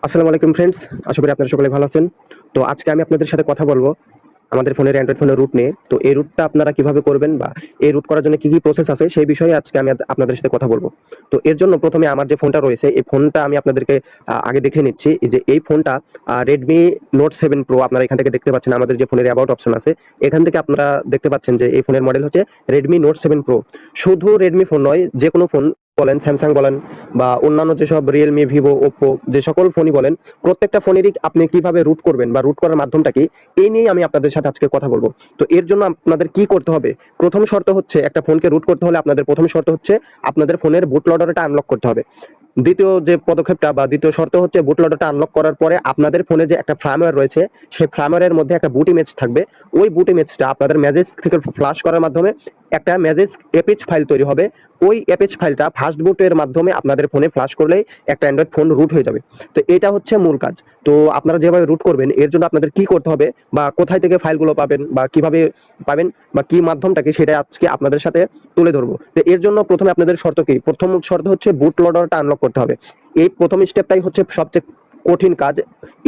আসসালামু আলাইকুম ফ্রেন্ডস, আশা করি আপনারা সকলে ভালো আছেন। তো আজকে আমি আপনাদের সাথে কথা বলবো আমাদের ফোনের অ্যান্ড্রয়েড ফোনের রুট নিয়ে। তো এই রুটটা আপনারা কিভাবে করবেন বা এই রুট করার জন্য কি কি প্রসেস আছে সেই বিষয়ে আজকে আমি আপনাদের সাথে কথা বলবো। তো এর জন্য প্রথমে আমার যে ফোনটা রয়েছে এই ফোনটা আমি আপনাদেরকে আগে দেখে নিচ্ছি। এই যে এই ফোনটা Redmi Note 7 Pro, আপনারা এখান থেকে দেখতে পাচ্ছেন আমাদের যে ফোনের অ্যাবাউট অপশন আছে এখান থেকে আপনারা দেখতে পাচ্ছেন যে এই ফোনের মডেল হচ্ছে Redmi Note 7 Pro। শুধু Redmi ফোন নয়, যে কোনো ফোন বলেন, স্যামসাং বলেন বা অন্যান্য যেসব রিয়েলমি, ভিভো, ওপ্পো, যে সকল ফোনই বলেন, প্রত্যেকটা ফোনেরই আপনি কিভাবে রুট করবেন বা রুট করার মাধ্যমটা কি, এই নিয়ে আমি আপনাদের সাথে আজকে কথা বলবো। তো এর জন্য আপনাদের কি করতে হবে? প্রথম শর্ত হচ্ছে, একটা ফোনকে রুট করতে হলে আপনাদের প্রথম শর্ত হচ্ছে আপনাদের ফোনের বুট লোডারটা আনলক করতে হবে। দ্বিতীয় যে পদক্ষেপটা বা দ্বিতীয় শর্ত হচ্ছে বুট লোডারটা আনলক করার পরে আপনাদের ফোনে যে একটা ফার্মওয়্যার রয়েছে সেই ফার্মওয়্যারের মধ্যে একটা বুট ইমেজ থাকবে। ওই বুট ইমেজটা আপনাদের ম্যাসেজ থেকে ফ্লাশ করার মাধ্যমে একটা ম্যাসেজ এপিচ ফাইল তৈরি হবে। ওই এপিচ ফাইলটা ফার্স্ট বুটের মাধ্যমে আপনাদের ফোনে ফ্লাশ করলেই একটা অ্যান্ড্রয়েড ফোন রুট হয়ে যাবে। তো এটা হচ্ছে মূল কাজ। তো আপনারা যেভাবে রুট করবেন এর জন্য আপনাদের কি করতে হবে বা কোথায় থেকে ফাইলগুলো পাবেন বা কিভাবে পাবেন বা কি মাধ্যমটাকে, সেটা আজকে আপনাদের সাথে তুলে ধরবো। তো এর জন্য প্রথমে আপনাদের শর্ত কি? প্রথম শর্ত হচ্ছে বুট লোডারটা আনলক করতে হবে। এই প্রথম স্টেপটাই হচ্ছে সবচেয়ে কঠিন কাজ।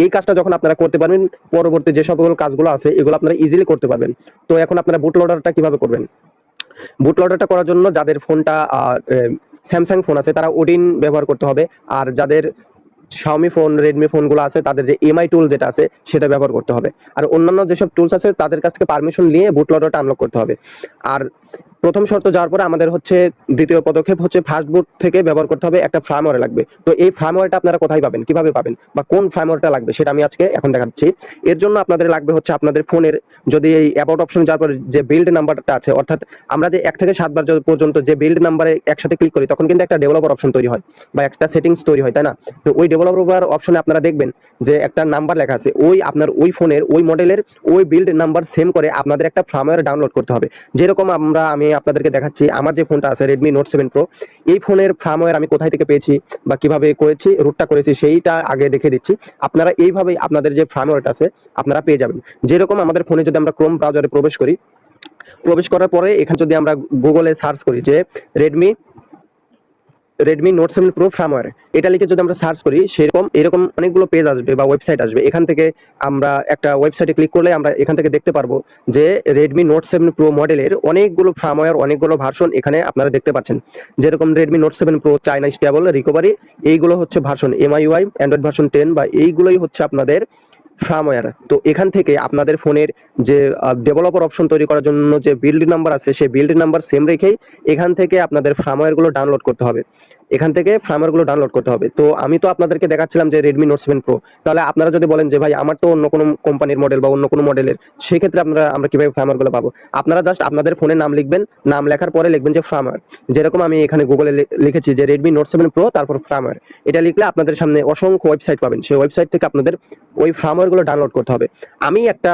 এই কাজটা যখন আপনারা করতে পারবেন, পরবর্তী যে সকল কাজগুলো আছে এগুলো আপনারা ইজিলি করতে পারবেন। তো এখন আপনারা বুট লোডারটা কিভাবে করবেন? বুট লোডারটা করার জন্য যাদের ফোনটা স্যামসাং ফোন আছে তারা ওডিন ব্যবহার করতে হবে। আর যাদের শাওমি ফোন, রেডমি ফোনগুলো আছে তাদের যে এমআই টুল যেটা আছে সেটা ব্যবহার করতে হবে। আর অন্যান্য যেসব টুলস আছে তাদের কাছ থেকে পারমিশন নিয়ে বুট লোডারটা আনলক করতে হবে। আর প্রথম শর্ত যাওয়ার পরে আমাদের হচ্ছে দ্বিতীয় পদক্ষেপ হচ্ছে ফার্স্ট বুট থেকে ব্যবহার করতে হবে একটা ফার্মওয়্যার লাগবে। তো এই ফার্মওয়্যারটা আপনারা কোথায় পাবেন, কিভাবে পাবেন বা কোন ফার্মওয়্যারটা লাগবে সেটা আমি আজকে এখন দেখাচ্ছি। এর জন্য আপনাদের লাগবে হচ্ছে আপনাদের ফোনের যদি এই অ্যাবাউট অপশন যাওয়ার পরে যে বিল্ড নাম্বারটা আছে, অর্থাৎ আমরা যে 1 থেকে 7 বার পর্যন্ত যে বিল্ড নাম্বারে একসাথে ক্লিক করি তখন কিন্তু একটা ডেভেলপার অপশন তৈরি হয় বা একটা সেটিংস তৈরি হয়, তাই না? তো ওই ডেভেলপার অপশনে আপনারা দেখবেন যে একটা নাম্বার লেখা আছে, ওই আপনার ওই ফোনের ওই মডেলের ওই বিল্ড নাম্বার সেম করে আপনাদের একটা ফার্মওয়্যার ডাউনলোড করতে হবে। যেরকম আমি আপনাদেরকে দেখাচ্ছি আমার যে ফোনটা আছে Redmi Note 7 Pro, এই ফোনের ফার্মওয়্যার আমি কোথায় থেকে পেয়েছি বা কিভাবে করেছি, রুটটা করেছি সেইটা আগে দেখে দিচ্ছি। আপনারা এইভাবেই আপনাদের যে ফার্মওয়্যারটা আছে আপনারা পেয়ে যাবেন। যেরকম আমাদের ফোনে যদি আমরা ক্রোম ব্রাউজারে প্রবেশ করি, প্রবেশ করার পরে এখানে যদি আমরা গুগলে সার্চ করি যে রেডমি নোট 7 প্রো ফার্মওয়্যার, এটা লিখে যদি আমরা সার্চ করি সেরকম এরকম অনেকগুলো পেজ আসবে বা ওয়েবসাইট আসবে। এখান থেকে আমরা একটা ওয়েবসাইটে ক্লিক করলে আমরা এখান থেকে দেখতে পারবো যে রেডমি নোট 7 প্রো মডেলের অনেকগুলো ফার্মওয়্যার, অনেকগুলো ভার্সন এখানে আপনারা দেখতে পাচ্ছেন। যেরকম Redmi note 7 pro China stable recovery, এইগুলো হচ্ছে ভার্সন এমআইইউআই অ্যান্ড্রয়েড ভার্সন 10, বা এইগুলোই হচ্ছে আপনাদের ফার্মওয়্যার। তো এখান থেকে আপনাদের ফোনের যে ডেভেলপার অপশন তৈরি করার জন্য যে বিল্ড নাম্বার আছে সেই বিল্ড নাম্বার সেম রেখেই এখান থেকে আপনাদের ফার্মওয়্যার গুলো ডাউনলোড করতে হবে। এখান থেকে ফার্মওয়্যার গুলো ডাউনলোড করতে হবে। তো আমি তো আপনাদেরকে দেখাচ্ছিলাম যে রেডমি নোট 7 প্রো। তাহলে আপনারা যদি বলেন যে ভাই আমার তো অন্য কোনো কোম্পানির মডেল বা অন্য কোনো মডেলের, সেই ক্ষেত্রে আমরা কিভাবে ফার্মওয়্যার গুলো পাবো? আপনারা জাস্ট আপনাদের ফোনের নাম লিখবেন, নাম লেখার পরে লিখবেন যে ফার্মওয়্যার। যেরকম আমি এখানে গুগলে লিখেছি যে রেডমি নোট 7 প্রো তারপর ফার্মওয়্যার, এটা লিখলে আপনাদের সামনে অসংখ্য ওয়েবসাইট পাবেন। সেই ওয়েবসাইট থেকে আপনাদের ওই ফার্মওয়্যার গুলো ডাউনলোড করতে হবে। আমি একটা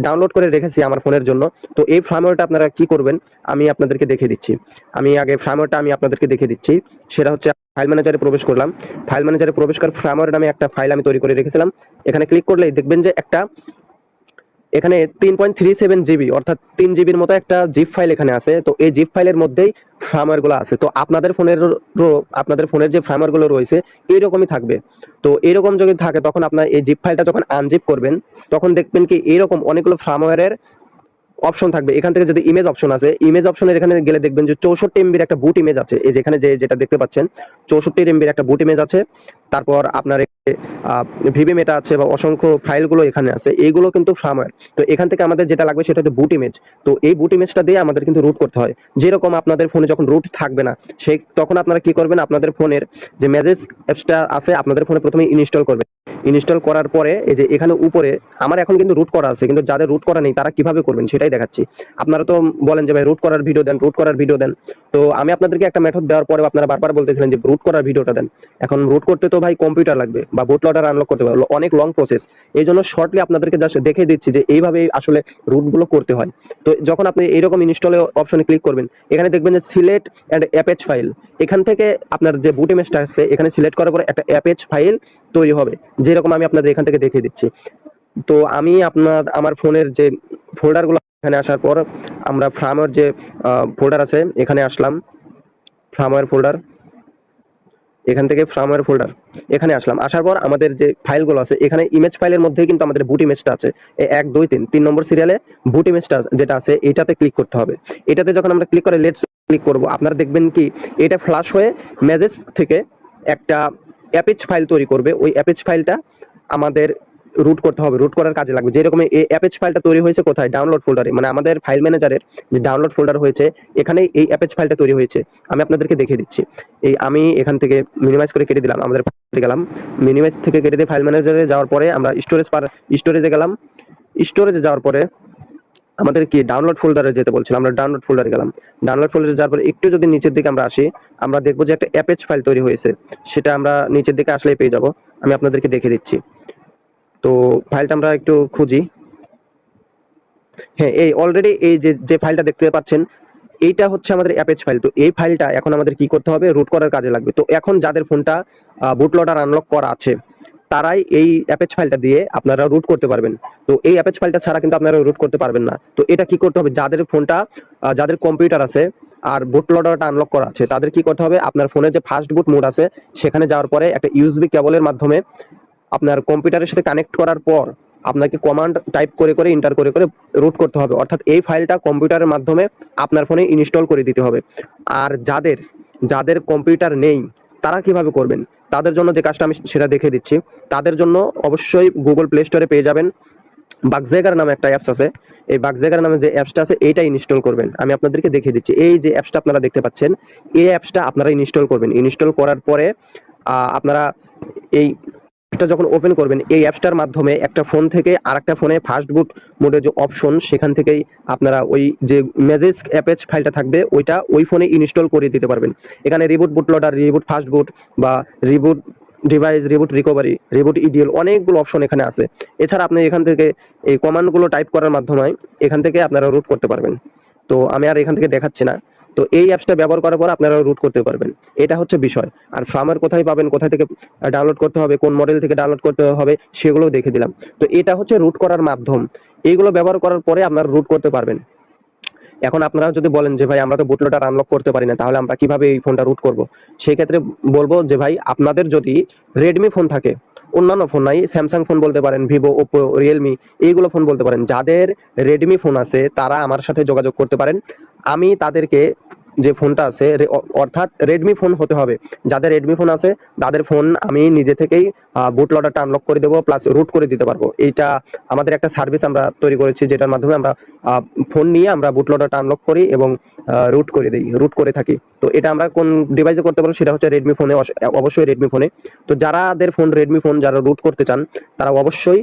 ডাউনলোড করে রেখেছি আমার ফোনের জন্য। তো এই ফার্মওয়্যারটা আপনারা কি করবেন আমি আপনাদেরকে দেখিয়ে দিচ্ছি। আমি আগে ফার্মওয়্যারটা আমি আপনাদেরকে দেখিয়ে দিচ্ছি। সেটা হচ্ছে ফাইল ম্যানেজারে প্রবেশ করলাম। ফাইল ম্যানেজারে প্রবেশ করে ফার্মওয়্যার নামে একটা ফাইল আমি তৈরি করে রেখেছিলাম। এখানে ক্লিক করলেই দেখবেন যে একটা এখানে 3.37 জিবি অর্থাৎ 3 জিবির মতো একটা জিপ ফাইল এখানে আছে। তো এই জিপ ফাইলের মধ্যেই ফার্মওয়্যার গুলো আছে। তো আপনাদের ফোনের যে ফার্মওয়্যার গুলো রয়েছে এইরকমই থাকবে। তো এরকম যদি থাকে তখন আপনার এই জিপ ফাইলটা যখন আনজিপ করবেন তখন দেখবেন কি এরকম অনেকগুলো ফার্মওয়্যারের অপশন থাকবে। এখান থেকে যদি ইমেজ অপশন আছে, ইমেজ অপশনের এখানে গেলে দেখবেন যে 64 এমবির একটা বুট ইমেজ আছে। এই যেখানে যেটা দেখতে পাচ্ছেন 64 এমবির একটা বুট ইমেজ আছে। তারপর আপনার ভিভি মেটা আছে বা অসংখ্য ফাইলগুলো এখানে আছে, এইগুলো কিন্তু ফার্মওয়্যার। তো এখান থেকে আমাদের যেটা লাগবে সেটা হচ্ছে বুট ইমেজ। তো এই বুট ইমেজটা দিয়ে আমাদের কিন্তু রুট করতে হয়। যেরকম আপনাদের ফোনে যখন রুট থাকবে না সেই তখন আপনারা কি করবেন, আপনাদের ফোনের যে ম্যাসেজ অ্যাপসটা আছে আপনাদের ফোনে প্রথমে ইনস্টল করবেন। ইনস্টল করার পরে এই যে এখানে উপরে আমার এখন কিন্তু রুট করা আছে, কিন্তু যাদের রুট করা নেই তারা কিভাবে করবেন সেটাই দেখাচ্ছি। আপনারা তো বলেন যে ভাই রুট করার ভিডিও দেন, রুট করার ভিডিও দেন। তো আমি আপনাদেরকে একটা মেথড দেওয়ার পরেও আপনারা বারবার বলতেছিলেন যে রুট করার ভিডিওটা দেন। এখন রুট করতে তো ভাই কম্পিউটার লাগবে বা বুট লোডার আনলক করতে হবে, অনেক লং প্রসেস। এই জন্য শর্টলি আপনাদেরকে জাস্ট দেখে দিচ্ছি যে এইভাবে আসলে রুট গুলো করতে হয়। তো যখন আপনি এইরকম ইনস্টল অপশনে ক্লিক করবেন এখানে দেখবেন যে সিলেক্ট এন্ড অ্যাপেচ ফাইল, এখান থেকে আপনার যে বুট ইমেজটা আছে এখানে সিলেক্ট করার পরে একটা অ্যাপেচ ফাইল তৈরি হবে। যেরকম আমি আপনাদের এখান থেকে দেখিয়ে দিচ্ছি। তো আমি আমার ফোনের যে ফোল্ডার গুলো এখানে আসার পর আমরা ফার্মওয়্যার যে ফোল্ডার আছে এখানে আসলাম, ফার্মওয়্যার ফোল্ডার। এখান থেকে ফার্মওয়্যার ফোল্ডার এখানে আসলাম, আসার পর আমাদের যে ফাইলগুলো আছে এখানে ইমেজ ফাইলের মধ্যে কিন্তু আমাদের বুট ইমেজটা আছে, 1 2 3 নম্বর সিরিয়ালে বুট ইমেজটা যেটা আছে এটাতে ক্লিক করতে হবে। এটাতে যখন আমরা ক্লিক করে লেটস ক্লিক করব, আপনারা দেখবেন কি এটা ফ্ল্যাশ হয়ে মেসেজ থেকে একটা অ্যাপেজ ফাইল তৈরি করবে। ওই অ্যাপেজ ফাইলটা আমাদের রুট করতে হবে, রুট করার কাজে লাগবে। যেরকম এই অ্যাপেজ ফাইলটা তৈরি হয়েছে কোথায়, ডাউনলোড ফোল্ডারে, মানে আমাদের ফাইল ম্যানেজারের যে ডাউনলোড ফোল্ডার হয়েছে এখানে এই অ্যাপেজ ফাইলটা তৈরি হয়েছে। আমি আপনাদেরকে দেখিয়ে দিচ্ছি। আমি এখান থেকে মিনিমাইজ করে কেটে দিলাম, আমাদের ফাইলে গেলাম, মিনিমাইজ থেকে কেটে দিয়ে ফাইল ম্যানেজারে যাওয়ার পরে আমরা স্টোরেজে গেলাম। স্টোরেজে যাওয়ার পরে আমাদের কি ডাউনলোড ফোল্ডারে যেতে বলছিল, আমরা ডাউনলোড ফোল্ডারে গেলাম। ডাউনলোড ফোল্ডারে যাওয়ার পরে একটু যদি নিচের দিকে আমরা আসি, আমরা দেখবো যে একটা অ্যাপেজ ফাইল তৈরি হয়েছে, সেটা আমরা নিচের দিকে আসলেই পেয়ে যাব। আমি আপনাদেরকে দেখিয়ে দিচ্ছি। তো ফাইলটা আমরা একটু খুঁজি। হ্যাঁ, এই অলরেডি এই যে ফাইলটা দেখতে পাচ্ছেন এইটা হচ্ছে আমাদের অ্যাপেজ ফাইল। তো এই ফাইলটা এখন আমাদের কি করতে হবে, রুট করার কাজে লাগবে। তো এখন যাদের ফোনটা বুটলোডার আনলক করা আছে তারাই এই অ্যাপেজ ফাইলটা দিয়ে আপনারা রুট করতে পারবেন। তো এই অ্যাপেজ ফাইলটা ছাড়া কিন্তু আপনারা রুট করতে পারবেন না। তো এটা কি করতে হবে, যাদের ফোনটা যাদের কম্পিউটার আছে আর বুটলোডারটা আনলক করা আছে তাদের কি করতে হবে, আপনার ফোনে যে ফার্স্ট বুট মোড আছে সেখানে যাওয়ার পরে একটা ইউএসবি কেবলের মাধ্যমে আপনার কম্পিউটারের সাথে কানেক্ট করার পর আপনাকে কমান্ড টাইপ করে করে এন্টার করে করে রুট করতে হবে। অর্থাৎ এই ফাইলটা কম্পিউটারের মাধ্যমে আপনার ফোনে ইনস্টল করে দিতে হবে। আর যাদের কম্পিউটার নেই তারা কিভাবে করবেন, তাদের জন্য যে কাজটা আমি সেটা দেখে দিচ্ছি। তাদের জন্য অবশ্যই গুগল প্লে স্টোরে পেয়ে যাবেন বাগজেগার নামে একটা অ্যাপস আছে। এই বাগজেগার নামে যে অ্যাপসটা আছে এইটা ইনস্টল করবেন। আমি আপনাদেরকে দেখিয়ে দিচ্ছি। এই যে অ্যাপসটা আপনারা দেখতে পাচ্ছেন এই অ্যাপসটা আপনারা ইনস্টল করবেন। ইনস্টল করার পরে আপনারা এই এটা যখন ওপেন করবেন এই অ্যাপসটার মাধ্যমে একটা ফোন থেকে আরেকটা ফোনে ফাস্ট বুট মোডের যে অপশন সেখান থেকেই আপনারা ওই যে মেসেজ অ্যাপেজ ফাইলটা থাকবে ওইটা ওই ফোনে ইনস্টল করে দিতে পারবেন। এখানে reboot bootloader, reboot fast boot বা reboot device, reboot recovery, reboot EDL অনেকগুলো অপশন এখানে আছে। এছাড়া আপনি এখান থেকে এই কমান্ডগুলো টাইপ করার মাধ্যমে এখান থেকে আপনারা রুট করতে পারবেন। তো আমি আর এখান থেকে দেখাচ্ছি না। তো এই অ্যাপসটা ব্যবহার করার পর আপনারা রুট করতে পারবেন, এটা হচ্ছে বিষয়। আর ফার্মার কোথায় পাবেন, কোথায় থেকে ডাউনলোড করতে হবে, কোন মডেল থেকে ডাউনলোড করতে হবে সেগুলো দেখে দিলাম। তো এটা হচ্ছে রুট করার মাধ্যম। এইগুলো ব্যবহার করার পরে আপনারা রুট করতে পারবেন। এখন আপনারা যদি বলেন যে ভাই আমরা তো বুটলোডার আনলক করতে পারি না, তাহলে আমরা কিভাবে এই ফোনটা রুট করব, সেই ক্ষেত্রে বলবো যে ভাই আপনাদের যদি রেডমি ফোন থাকে, অন্যান্য ফোন নাই, স্যামসাং ফোন বলতে পারেন, ভিভো, ওপো, রিয়েলমি এইগুলো ফোন বলতে পারেন, যাদের রেডমি ফোন আছে তারা আমার সাথে যোগাযোগ করতে পারেন। আমি তাদেরকে যে ফোনটা আছে অর্থাৎ রেডমি ফোন হতে হবে, যাদের রেডমি ফোন আছে তাদের ফোন আমি নিজে থেকেই বুটলোডারটা আনলক করে দেবো, প্লাস রুট করে দিতে পারবো। এইটা আমাদের একটা সার্ভিস আমরা তৈরি করেছি, যেটার মাধ্যমে আমরা ফোন নিয়ে আমরা বুটলোডারটা আনলক করি এবং রুট করে দিই, রুট করে থাকি। তো এটা আমরা কোন ডিভাইসে করতে পারবো, সেটা হচ্ছে রেডমি ফোনে, অবশ্যই রেডমি ফোনে। তো যাদের ফোন রেডমি ফোন, যারা রুট করতে চান তারা অবশ্যই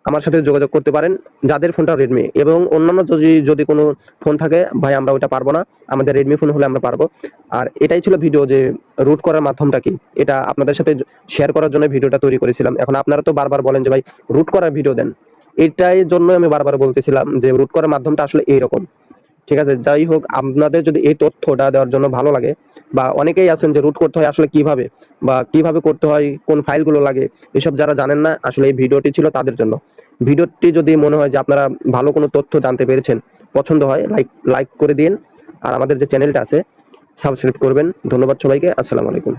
আমার সাথে যোগাযোগ করতে পারেন, যাদের ফোনটা রেডমি। এবং অন্যান্য যদি কোনো ফোন থাকে ভাই আমরা ওইটা পারবো না, আমাদের রেডমি ফোন হলে আমরা পারবো। আর এটাই ছিল ভিডিও, যে রুট করার মাধ্যমটা কি, এটা আপনাদের সাথে শেয়ার করার জন্য ভিডিওটা তৈরি করেছিলাম। এখন আপনারা তো বারবার বলেন যে ভাই রুট করার ভিডিও দেন, এটাই জন্য আমি বারবার বলতেছিলাম যে রুট করার মাধ্যমটা আসলে এইরকম। ঠিক আছে, যাই হোক, আপনাদের যদি এই তথ্যটা দেওয়ার জন্য ভালো লাগে, বা অনেকেই আছেন যে রুট করতে হয় আসলে কিভাবে, বা কিভাবে করতে হয়, কোন ফাইলগুলো লাগে, এসব যারা জানেন না, আসলে এই ভিডিওটি ছিল তাদের জন্য। ভিডিওটি যদি মনে হয় যে আপনারা ভালো কোনো তথ্য জানতে পেরেছেন, পছন্দ হয়, লাইক করে দিন। আর আমাদের যে চ্যানেলটা আছে সাবস্ক্রাইব করবেন। ধন্যবাদ সবাইকে, আসসালামু আলাইকুম।